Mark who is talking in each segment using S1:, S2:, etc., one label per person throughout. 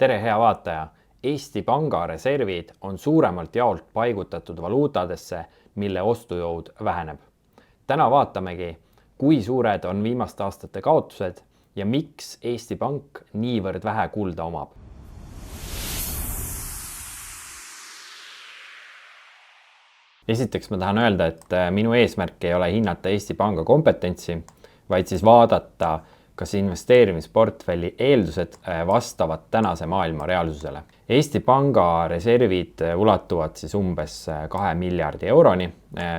S1: Tere, hea vaataja! Eesti Panga reservid on suuremalt jaolt paigutatud valuutadesse, mille ostujõud väheneb. Täna vaatamegi, kui suured on viimaste aastate kaotused ja miks Eesti Pank niivõrd vähe kulda omab. Esiteks ma tahan öelda, et minu eesmärk ei ole hinnata Eesti Panga kompetentsi, vaid siis vaadata, kas investeerimisportfelli eeldused vastavad tänase maailma reaalsusele. Eesti Panga reservid ulatuvad siis umbes 2 miljardi euroni.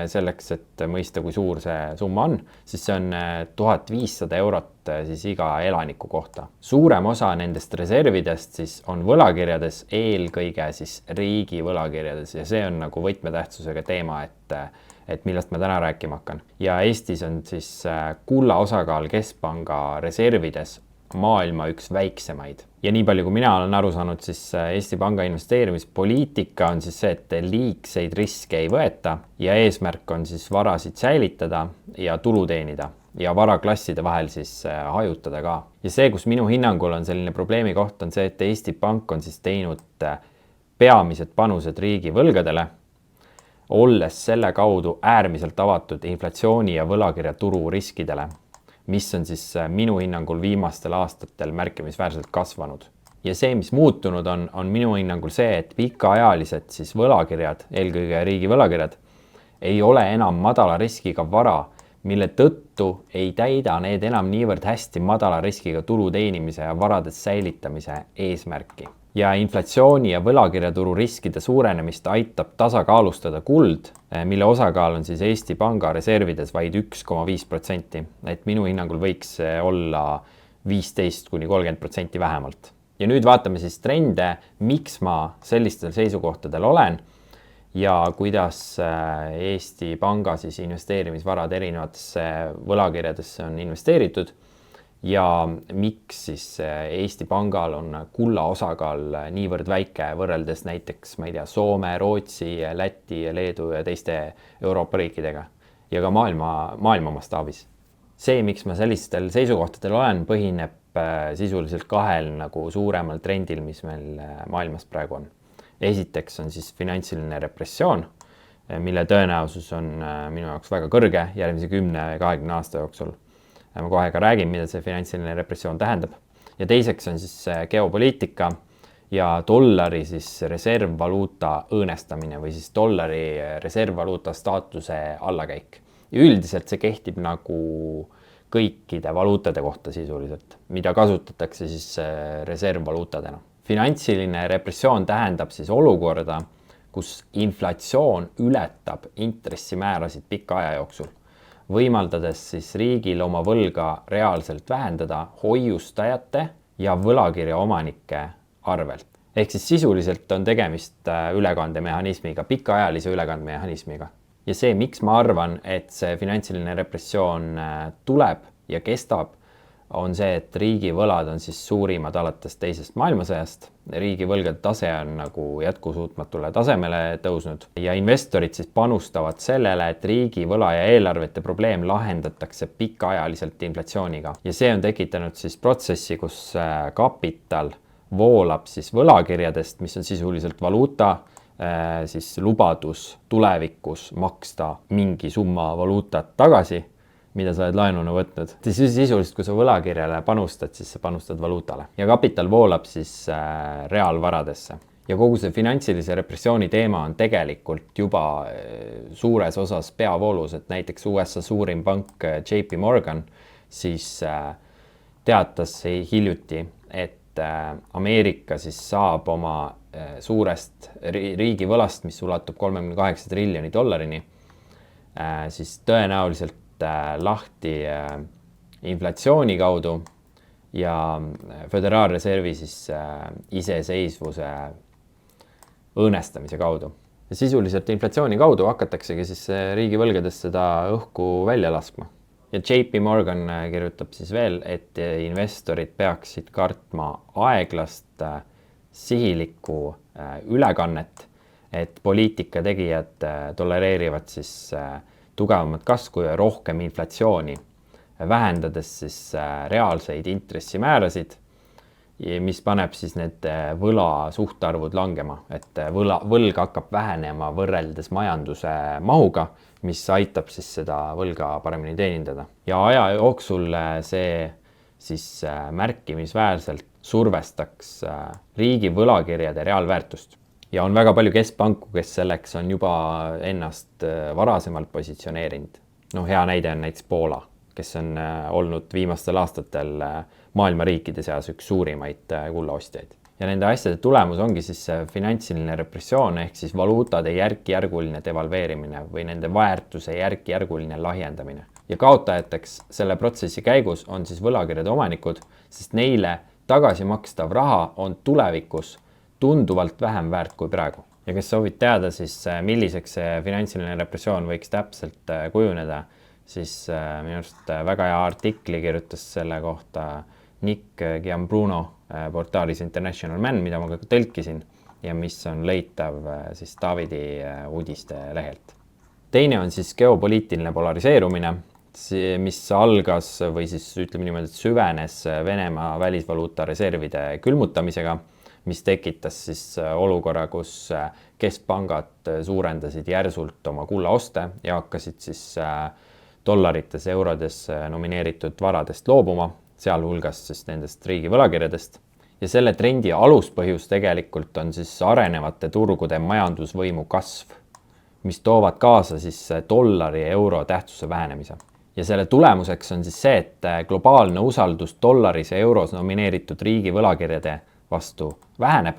S1: Selleks, et mõista, kui suur see summa on, siis see on 1500 eurot siis iga elaniku kohta. Suurem osa nendest reservidest siis on võlakirjades, eelkõige siis riigi võlakirjades, ja see on nagu võtmetähtsusega teema, et millest ma täna rääkima hakkan. Ja Eestis on siis kulla osakaal keskpanga reservides maailma üks väiksemaid. Ja nii palju, kui mina olen aru saanud, siis Eesti Panga investeerimispoliitika on siis see, et liigseid riske ei võeta ja eesmärk on siis varasid säilitada ja tulu teenida ja varaklasside vahel siis hajutada ka. Ja see, kus minu hinnangul on selline probleemi koht, on see, et Eesti Pank on siis teinud peamised panused riigi võlgadele, olles selle kaudu äärmiselt avatud inflatsiooni ja võlakirjaturu riskidele, mis on siis minu hinnangul viimastel aastatel märkimisväärselt kasvanud. Ja see, mis muutunud on minu hinnangul see, et pikaajalised siis võlakirjad, eelkõige riigi võlakirjad, ei ole enam madala riskiga vara, mille tõttu ei täida need enam niivõrd hästi madala riskiga tulu teenimise ja varades säilitamise eesmärki. Ja inflatsiooni ja võlakirjaturu riskide suurenemist aitab tasakaalustada kuld, mille osakaal on siis Eesti Panga reservides vaid 1,5%. Et minu hinnangul võiks olla 15–30% vähemalt. Ja nüüd vaatame siis trende, miks ma sellistel seisukohtadel olen ja kuidas Eesti Panga siis investeerimisvarad erinevatesse võlakirjadesse on investeeritud. Ja miks siis Eesti Pangal on kulla osakaal niivõrd väike võrreldes näiteks, ma ei tea, Soome, Rootsi, Läti, Leedu ja teiste Euroopa riikidega ja ka maailma mastaabis. See, miks ma sellistel seisukohtadel olen, põhineb sisuliselt kahel nagu suuremal trendil, mis meil maailmas praegu on. Esiteks on siis finantsiline repressioon, mille tõenäosus on minu jaoks väga kõrge järgmise 10-20 aasta jooksul. Ma kohe ka räägin, mida see finantsiline repressioon tähendab. Ja teiseks on siis geopoliitika ja dollari siis reservvaluuta õõnestamine või siis dollari reservvaluuta staatuse allakäik. Ja üldiselt see kehtib nagu kõikide valuutade kohta sisuliselt, mida kasutatakse siis reservvaluutadena. Finantsiline repressioon tähendab siis olukorda, kus inflatsioon ületab intressimäärasid pika aja jooksul, võimaldades siis riigil oma võlga reaalselt vähendada hoiustajate ja võlakirja omanike arvelt. Ehk siis sisuliselt on tegemist ülekandemehhanismiga, pikaajalise ülekandemehhanismiga. Ja see, miks ma arvan, et see finantsiline repressioon tuleb ja kestab, on see, et riigi võlad on siis suurimad alates teisest maailmasõjast. Riigi võlgade tase on nagu jätkusuutmatule tasemele tõusnud ja investorid siis panustavad sellele, et riigi võla ja eelarvete probleem lahendatakse pikaajaliselt inflatsiooniga. Ja see on tekitanud siis protsessi, kus kapital voolab siis võlakirjadest, mis on sisuliselt valuuta, siis lubadus tulevikus maksta mingi summa valuutat tagasi, mida sa oled laenuna võtnud. Sisuliselt, kui sa võlakirjale panustad, siis sa panustad valuutale. Ja kapital voolab siis reaalvaradesse. Ja kogu see finantsilise repressiooni teema on tegelikult juba suures osas peavoolus, et näiteks USA suurim pank JP Morgan siis teatas hiljuti, et Ameerika siis saab oma suurest riigi võlast, mis ulatub 38 triljoni dollarini, siis tõenäoliselt lahti inflatsiooni kaudu ja föderaalreservi siis iseseisvuse õõnestamise kaudu. Ja sisuliselt inflatsiooni kaudu hakataksegi siis riigi võlgades seda õhku välja laskma. Ja JP Morgan kirjutab siis veel, et investorid peaksid kartma aeglast sihilikku ülekannet, et poliitika tegijad tolereerivad siis tugevamat kasvu ja rohkem inflatsiooni, vähendades siis reaalseid intressimäärasid mis paneb siis need võla suhtarvud langema, et võlg hakkab vähenema võrreldes majanduse mahuga, mis aitab siis seda võlga paremini teenindada. Ja aja jooksul see siis märkimisväärselt survestaks riigi võlakirjade reaalväärtust. Ja on väga palju keskpanku, kes selleks on juba ennast varasemalt positsioneerinud. Hea näide on näiteks Poola, kes on olnud viimastel aastatel maailma riikide seas üks suurimaid kullaostjaid. Ja nende asjade tulemus ongi siis finantsiline repressioon ehk siis valuutade järk-järguline devalveerimine või nende väärtuse järk-järguline lahjendamine. Ja kaotajateks selle protsessi käigus on siis võlakirjade omanikud, sest neile tagasi makstav raha on tulevikus tunduvalt vähem väärt kui praegu. Ja kes soovib teada siis, milliseks see finantsiline repressioon võiks täpselt kujuneda, siis minu arust väga hea artikli kirjutas selle kohta Nick Giambruno portaalis International Man, mida ma ka tõlkisin ja mis on leitav siis Davidi uudiste lehelt. Teine on siis geopoliitiline polariseerumine, mis algas või siis ütleme niimoodi, et süvenes Venemaa välisvaluuta reservide külmutamisega, mis tekitas siis olukorra, kus keskpangad suurendasid järsult oma kullaoste ja hakkasid siis dollarites, eurodes nomineeritud varadest loobuma, sealhulgas siis nendest riigi võlakirjadest. Ja selle trendi aluspõhjus tegelikult on siis arenevate turgude majandusvõimu kasv, mis toovad kaasa siis dollari ja euro tähtsuse vähenemise. Ja selle tulemuseks on siis see, et globaalne usaldus dollaris ja euros nomineeritud riigi võlakirjade vastu väheneb.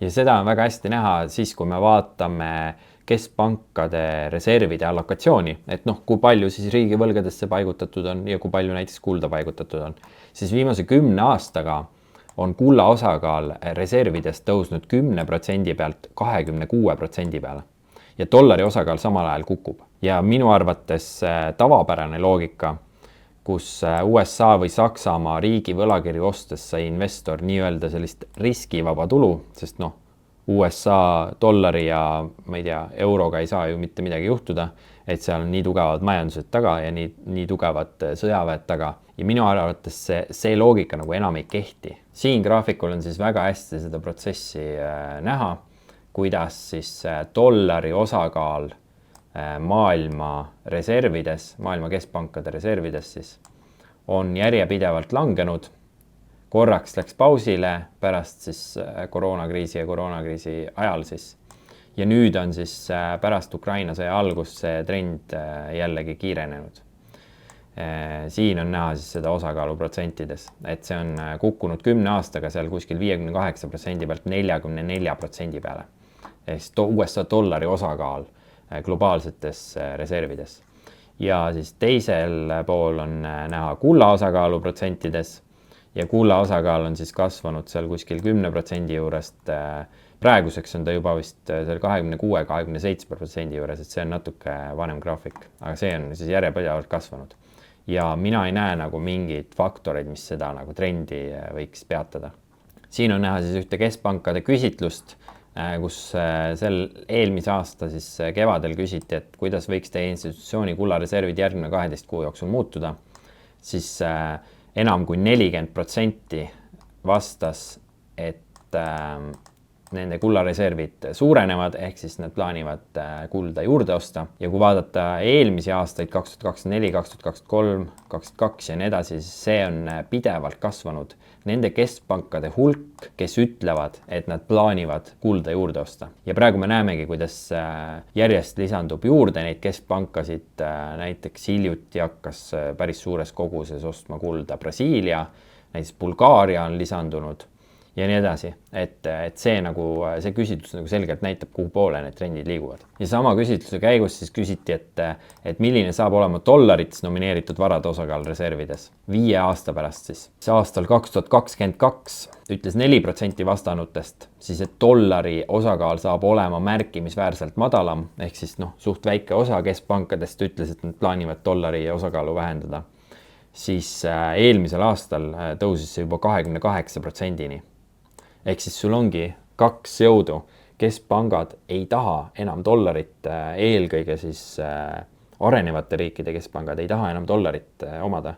S1: Ja seda on väga hästi näha siis, kui me vaatame keskpankade reservide allokatsiooni, et kui palju siis riigi võlgadesse paigutatud on ja kui palju näiteks kulda paigutatud on, siis viimase 10 aastaga on kulla osakaal reservidest tõusnud 10% pealt 26% peale ja dollari osakaal samal ajal kukub. Ja minu arvates tavapärane loogika, kus USA või Saksamaa riigi võlakirju ostes sai investor nii-öelda sellist riskivaba tulu, sest USA dollari ja ma ei tea, euroga ei saa ju mitte midagi juhtuda, et seal on nii tugevad majandused taga ja nii tugevad sõjaväed taga. Ja minu arvates see loogika nagu enam ei kehti. Siin graafikul on siis väga hästi seda protsessi näha, kuidas siis dollari osakaal maailma reservides, maailma keskpankade reservides siis on järjepidevalt langenud. Korraks läks pausile pärast siis koroonakriisi ajal siis. Ja nüüd on siis pärast Ukraina sõja algust see trend jällegi kiirenenud. Siin on näha siis seda osakaalu protsentides, et see on kukkunud 10 aastaga seal kuskil 58% pealt 44% peale. Ehk USA dollari osakaal globaalsetes reservides. Ja siis teisel pool on näha kulla osakaalu protsentides. Ja kulla osakaal on siis kasvanud seal kuskil 10% juurest. Praeguseks on ta juba vist seal 26-27% juures, et see on natuke vanem graafik, aga see on siis järjepidevalt kasvanud. Ja mina ei näe nagu mingeid faktoreid, mis seda nagu trendi võiks peatada. Siin on näha siis ühte keskpankade küsitlust, kus eelmise aasta siis kevadel küsiti, et kuidas võiks teie institutsiooni kullareservid järgmine 12 kuu jooksul muutuda, siis enam kui 40% vastas, et nende kullareservid suurenevad, ehk siis nad plaanivad kulda juurde osta. Ja kui vaadata eelmisi aastaid 2024, 2023, 2022 ja nii edasi, siis see on pidevalt kasvanud nende keskpankade hulk, kes ütlevad, et nad plaanivad kulda juurde osta. Ja praegu me näemegi, kuidas järjest lisandub juurde neid keskpankasid. Näiteks hiljuti hakkas päris suures koguses ostma kulda Brasiilia, näiteks Bulgaaria on lisandunud ja nii edasi, et see küsitlus nagu selgelt näitab, kuhu poole need trendid liiguvad. Ja sama küsitluse käigus siis küsiti, et milline saab olema dollarites nomineeritud varade osakaal reservides 5 aasta pärast siis. See aastal 2022 ütles 4% vastanutest, siis et dollari osakaal saab olema märkimisväärselt madalam, ehk siis suht väike osa keskpankadest ütles, et nad plaanivad dollari osakaalu vähendada. Siis eelmisel aastal tõusis see juba 28%-ni. Ehk siis sul ongi 2 jõudu. Keskpangad ei taha enam dollarit, eelkõige siis arenevate riikide keskpangad ei taha enam dollarit omada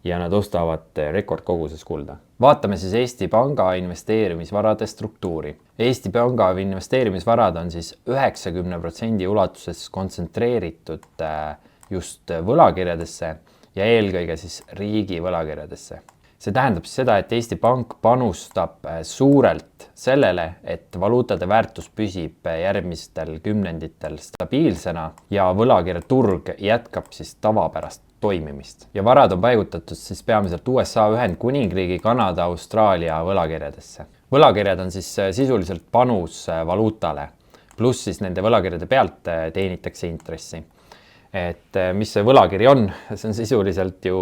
S1: ja nad ostavad rekordkoguses kulda. Vaatame siis Eesti Panga investeerimisvarade struktuuri. Eesti Panga investeerimisvarad on siis 90% ulatuses kontsentreeritud just võlakirjadesse ja eelkõige siis riigi võlakirjadesse. See tähendab seda, et Eesti Pank panustab suurelt sellele, et valuutade väärtus püsib järgmistel kümnenditel stabiilsena ja võlakirjaturg jätkab siis tavapärast toimimist. Ja varad on paigutatud siis peamiselt USA, Ühendkuningriigi, Kanada, Austraalia võlakirjadesse. Võlakirjad on siis sisuliselt panus valuutale, pluss siis nende võlakirjade pealt teenitakse intressi. Et mis see võlakiri on? See on sisuliselt ju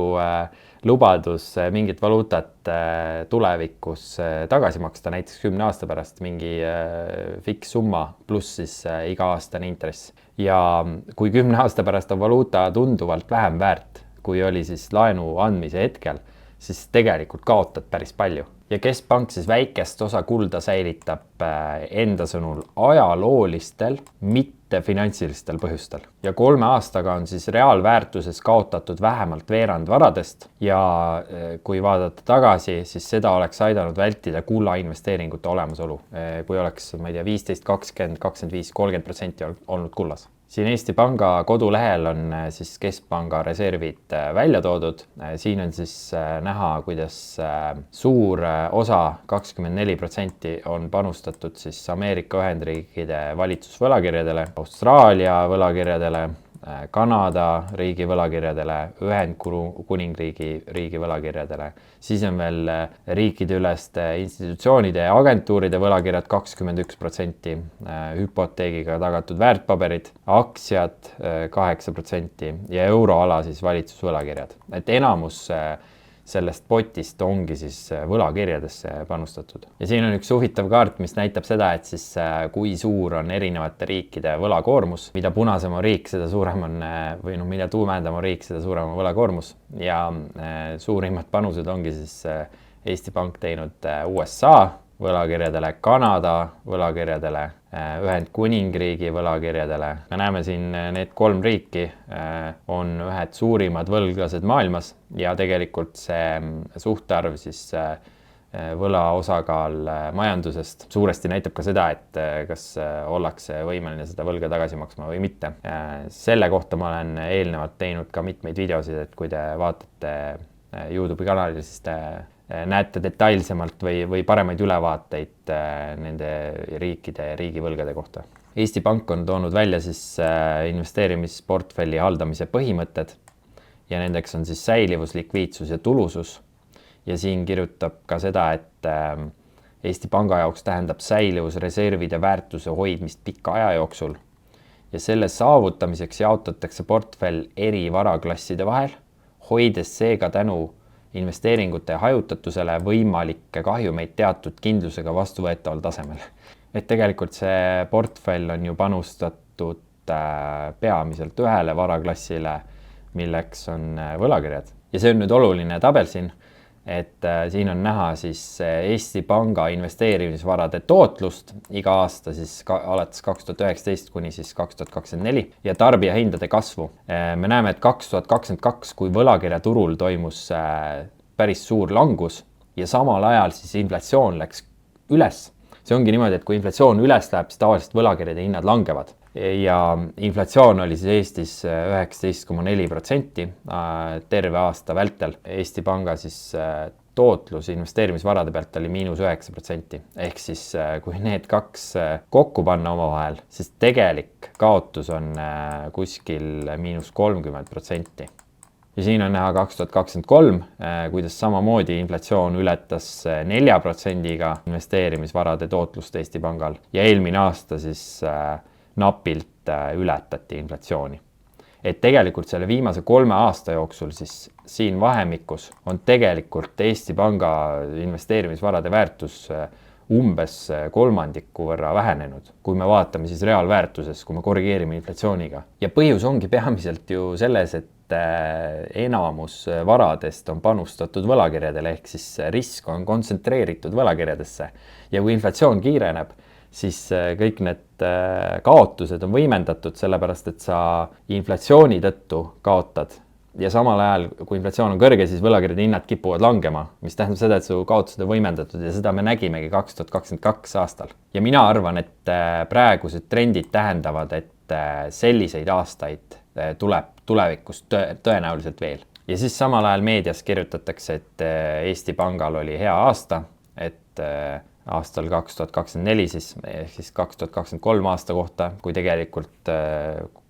S1: lubadus mingit valuutat tulevikus tagasi maksta, näiteks 10 aasta pärast mingi fiks summa pluss siis iga-aastane intress. Ja kui 10 aasta pärast on valuuta tunduvalt vähem väärt, kui oli siis laenu andmise hetkel, siis tegelikult kaotad päris palju. Ja keskpank siis väikest osa kulda säilitab enda sõnul ajaloolistel, mitte finantsilistel põhjustel. Ja 3 aastaga on siis reaalväärtuses kaotatud vähemalt veerand varadest ja kui vaadata tagasi, siis seda oleks aidanud vältida kulla investeeringute olemasolu, kui oleks, ma ei tea, 15, 20, 25, 30% olnud kullas. Siin Eesti Panga kodulehel on siis keskpanga reservid välja toodud. Siin on siis näha, kuidas suur osa 24% on panustatud siis Ameerika Ühendriikide valitsusvõlakirjadele, Austraalia võlakirjadele, Kanada riigi võlakirjadele, Ühendkuningriigi riigi võlakirjadele. Siis on veel riikide üleste institutsioonide ja agentuuride võlakirjad 21%, hüpoteegiga tagatud väärtpaberid, aktsiad 8% ja euroala siis valitsusvõlakirjad. Et enamus sellest potist ongi siis võlakirjadesse panustatud. Ja siin on üks huvitav kaart, mis näitab seda, et siis kui suur on erinevate riikide võlakoormus. Mida punasem on riik, seda suurem on, või mida tumedam on riik, seda suurem on võlakoormus. Ja suurimad panused ongi siis Eesti Pank teinud USA võlakirjadele, Kanada võlakirjadele, Ühendkuningriigi võlakirjadele. Me näeme siin need 3 riiki on ühed suurimad võlglased maailmas ja tegelikult see suhtarv siis võla osakaal majandusest suuresti näitab ka seda, et kas ollakse võimeline seda võlga tagasi maksma või mitte. Selle kohta ma olen eelnevalt teinud ka mitmeid videosid, et kui te vaatate YouTube'i kanalil, siis te näete detailsemalt või paremaid ülevaateid nende riikide ja riigivõlgade kohta. Eesti Pank on toonud välja siis investeerimisportfelli haldamise põhimõtted ja nendeks on siis säilivus, likviidsus ja tulusus. Ja siin kirjutab ka seda, et Eesti Panga jaoks tähendab säilivus reservide väärtuse hoidmist pika aja jooksul ja selle saavutamiseks jaotatakse portfell eri varaklasside vahel, hoides seega tänu investeeringute hajutatusele võimalikke kahjumeid teatud kindlusega vastuvõetaval tasemel. Et tegelikult see portfell on ju panustatud peamiselt ühele varaklassile, milleks on võlakirjad. Ja see on nüüd oluline tabel siin, et siin on näha siis Eesti Panga investeerimisvarade tootlust iga aasta siis alates 2019 kuni siis 2024 ja tarbijahindade kasvu. Me näeme, et 2022, kui võlakirjaturul toimus päris suur langus ja samal ajal siis inflatsioon läks üles. See ongi niimoodi, et kui inflatsioon üles läheb, siis tavaliselt võlakirjade hinnad langevad. Ja inflatsioon oli siis Eestis 19,4% terve aasta vältel. Eesti Panga siis tootlus investeerimisvarade pealt oli -9%. Ehk siis kui need 2 kokku panna omavahel, siis tegelik kaotus on kuskil -30%. Ja siin on näha 2023, kuidas samamoodi inflatsioon ületas 4%-ga investeerimisvarade tootlust Eesti Pangal ja eelmine aasta siis napilt ületati inflatsiooni. Et tegelikult selle viimase 3 aasta jooksul siis siin vahemikus on tegelikult Eesti Panga investeerimisvarade väärtus umbes 3% võrra vähenenud, kui me vaatame siis reaalväärtuses, kui me korrigeerime inflatsiooniga. Ja põhjus ongi peamiselt ju selles, et enamus varadest on panustatud võlakirjadele, ehk siis risk on kontsentreeritud võlakirjadesse. Ja kui inflatsioon kiireneb, siis kõik need kaotused on võimendatud, sellepärast et sa inflatsiooni tõttu kaotad ja samal ajal, kui inflatsioon on kõrge, siis võlakirjade hinnad kipuvad langema, mis tähendab seda, et su kaotused on võimendatud ja seda me nägimegi 2022 aastal. Ja mina arvan, et praegused trendid tähendavad, et selliseid aastaid tuleb tulevikus tõenäoliselt veel. Ja siis samal ajal meedias kirjutatakse, et Eesti Pangal oli hea aasta, et aastal 2024 siis 2023 aasta kohta, kui tegelikult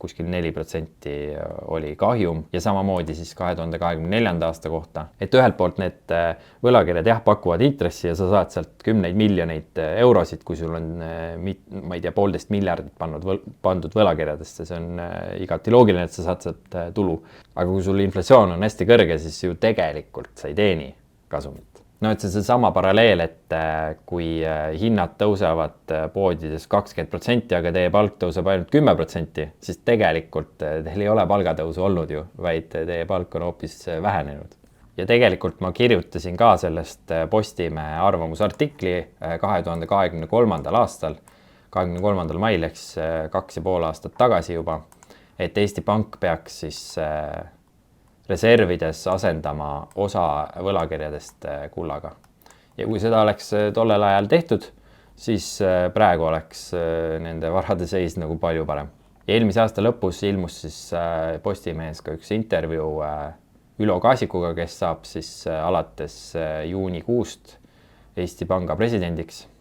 S1: kuskil 4% oli kahjum ja samamoodi siis 2024 aasta kohta. Et ühelt poolt need võlakirjad pakuvad intressi ja sa saad sealt 10 miljoneid eurosid, kui sul on, ma ei tea, 1,5 miljardit pandud võlakirjadesse, see on igati loogiline, et sa saad sealt tulu. Aga kui sul inflatsioon on hästi kõrge, siis ju tegelikult sa ei teeni kasumit. No, et see sama paralleel, et kui hinnad tõusevad poodides 20%, aga teie palk tõuseb ainult 10%, siis tegelikult teil ei ole palgatõusu olnud ju, vaid teie palk on hoopis vähenenud. Ja tegelikult ma kirjutasin ka sellest Postimehe arvamusartikli 2023. aastal, 23. mail, eks 2,5 aastat tagasi juba, et Eesti Pank peaks siis reservides asendama osa võlakirjadest kullaga. Ja kui seda oleks tollel ajal tehtud, siis praegu oleks nende varade seis nagu palju parem. Ja eelmise aasta lõpus ilmus siis Postimehes ka üks intervjuu Ülo Kaasikuga, kes saab siis alates juunikuust Eesti Panga presidendiks.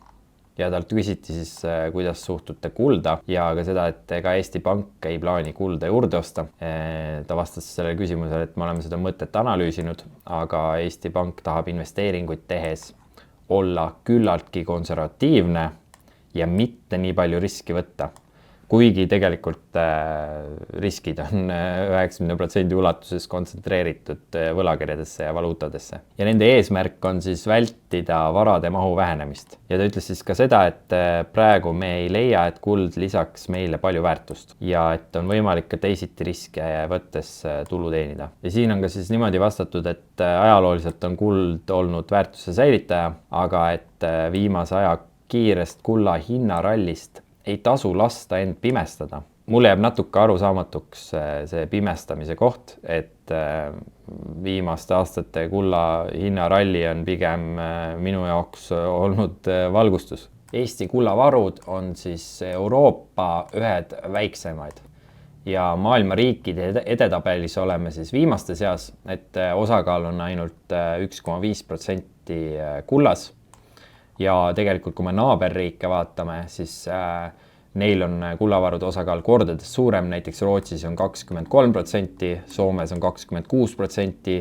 S1: Ja talt küsiti siis, kuidas suhtute kulda ja ka seda, et ega Eesti Pank ei plaani kulda juurde osta. Ta vastas sellele küsimusele, et me oleme seda mõtet analüüsinud, aga Eesti Pank tahab investeeringuid tehes olla küllaltki konservatiivne ja mitte nii palju riski võtta. Kuigi tegelikult riskid on 90% ulatuses kontsentreeritud võlakirjadesse ja valuutadesse. Ja nende eesmärk on siis vältida varade mahu vähenemist. Ja ta ütles siis ka seda, et praegu me ei leia, et kuld lisaks meile palju väärtust ja et on võimalik ka teisiti riske võttes tulu teenida. Ja siin on ka siis niimoodi vastatud, et ajalooliselt on kuld olnud väärtuse säilitaja, aga et viimase aja kiirest kulla hinnarallist ei tasu lasta end pimestada. Mulle jääb natuke arusaamatuks see pimestamise koht, et viimaste aastate kulla hinnaralli on pigem minu jaoks olnud valgustus. Eesti kullavarud on siis Euroopa ühed väiksemaid ja maailma riikide edetabelis oleme siis viimaste seas, et osakaal on ainult 1,5% kullas. Ja tegelikult, kui me naaberriike vaatame, siis neil on kullavarude osakaal kordades suurem, näiteks Rootsis on 23%, Soomes on 26%,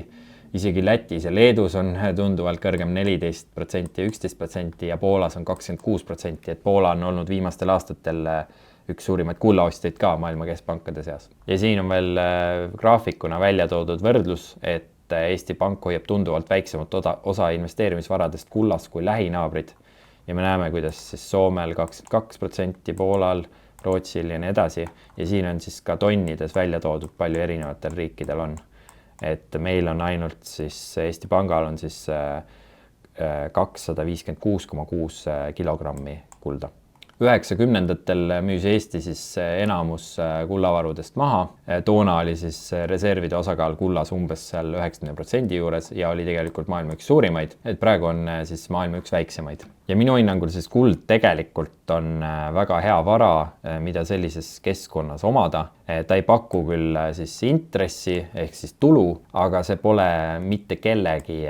S1: isegi Lätis ja Leedus on tunduvalt kõrgem 14% ja 11% ja Poolas on 26%, et Poola on olnud viimastel aastatel üks suurimaid kullaostjaid ka maailma keskpankade seas. Ja siin on veel graafikuna välja toodud võrdlus, et Eesti Pank hoiab tunduvalt väiksemat osa investeerimisvaradest kullas kui lähinaabrid. Ja me näeme, kuidas siis Soomel 22%, Poolal, Rootsil ja nii edasi. Ja siin on siis ka tonnides välja toodud, palju erinevatel riikidel on. Et meil on ainult siis, Eesti Pangal on siis 256,6 kilogrammi kulda. 90-ndatel müüs Eesti siis enamus kullavarudest maha. Toona oli siis reservide osakaal kullas umbes seal 90% juures ja oli tegelikult maailma üks suurimaid, et praegu on siis maailma üks väiksemaid. Ja minu hinnangul siis kuld tegelikult on väga hea vara, mida sellises keskkonnas omada. Ta ei paku küll siis intressi ehk siis tulu, aga see pole mitte kellegi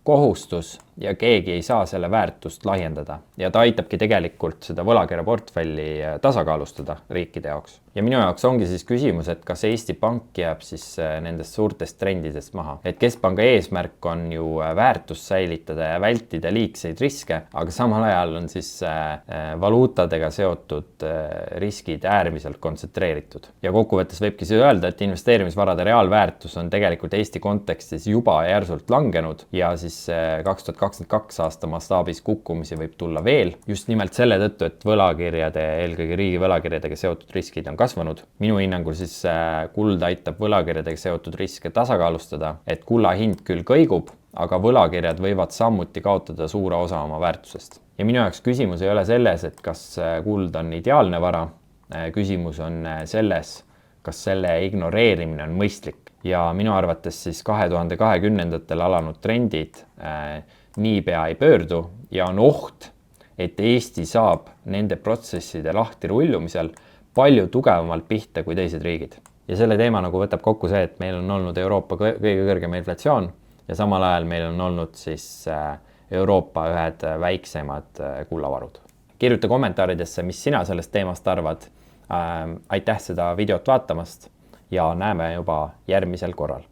S1: kohustus ja keegi ei saa selle väärtust laiendada. Ja ta aitabki tegelikult seda võlakirjaportfelli tasakaalustada riikide jaoks. Ja minu jaoks ongi siis küsimus, et kas Eesti Pank jääb siis nendest suurtest trendidest maha. Et keskpanga eesmärk on ju väärtust säilitada ja vältida liigseid riske, aga samal ajal on siis valuutadega seotud riskid äärmiselt kontsentreeritud. Ja kokkuvõttes võibki see öelda, et investeerimisvarade reaalväärtus on tegelikult Eesti kontekstis juba järsult langenud ja siis 2022 aasta mastaabis kukkumisi võib tulla veel. Just nimelt selle tõttu, et võlakirjade, eelkõige riigi võlakirjadega seotud riskid on kasvanud. Minu hinnangul siis kuld aitab võlakirjadega seotud riske tasakaalustada, et kulla hind küll kõigub, aga võlakirjad võivad samuti kaotada suure osa oma väärtusest. Ja minu jaoks küsimus ei ole selles, et kas kuld on ideaalne vara. Küsimus on selles, kas selle ignoreerimine on mõistlik. ja minu arvates siis 2020-ndatel alanud trendid niipea ei pöördu ja on oht, et Eesti saab nende protsesside lahti rullumisel palju tugevamalt pihta kui teised riigid. Ja selle teema nagu võtab kokku see, et meil on olnud Euroopa kõige kõrgem inflatsioon ja samal ajal meil on olnud siis Euroopa ühed väiksemad kullavarud. Kirjuta kommentaaridesse, mis sina sellest teemast arvad. Aitäh seda videot vaatamast ja näeme juba järgmisel korral.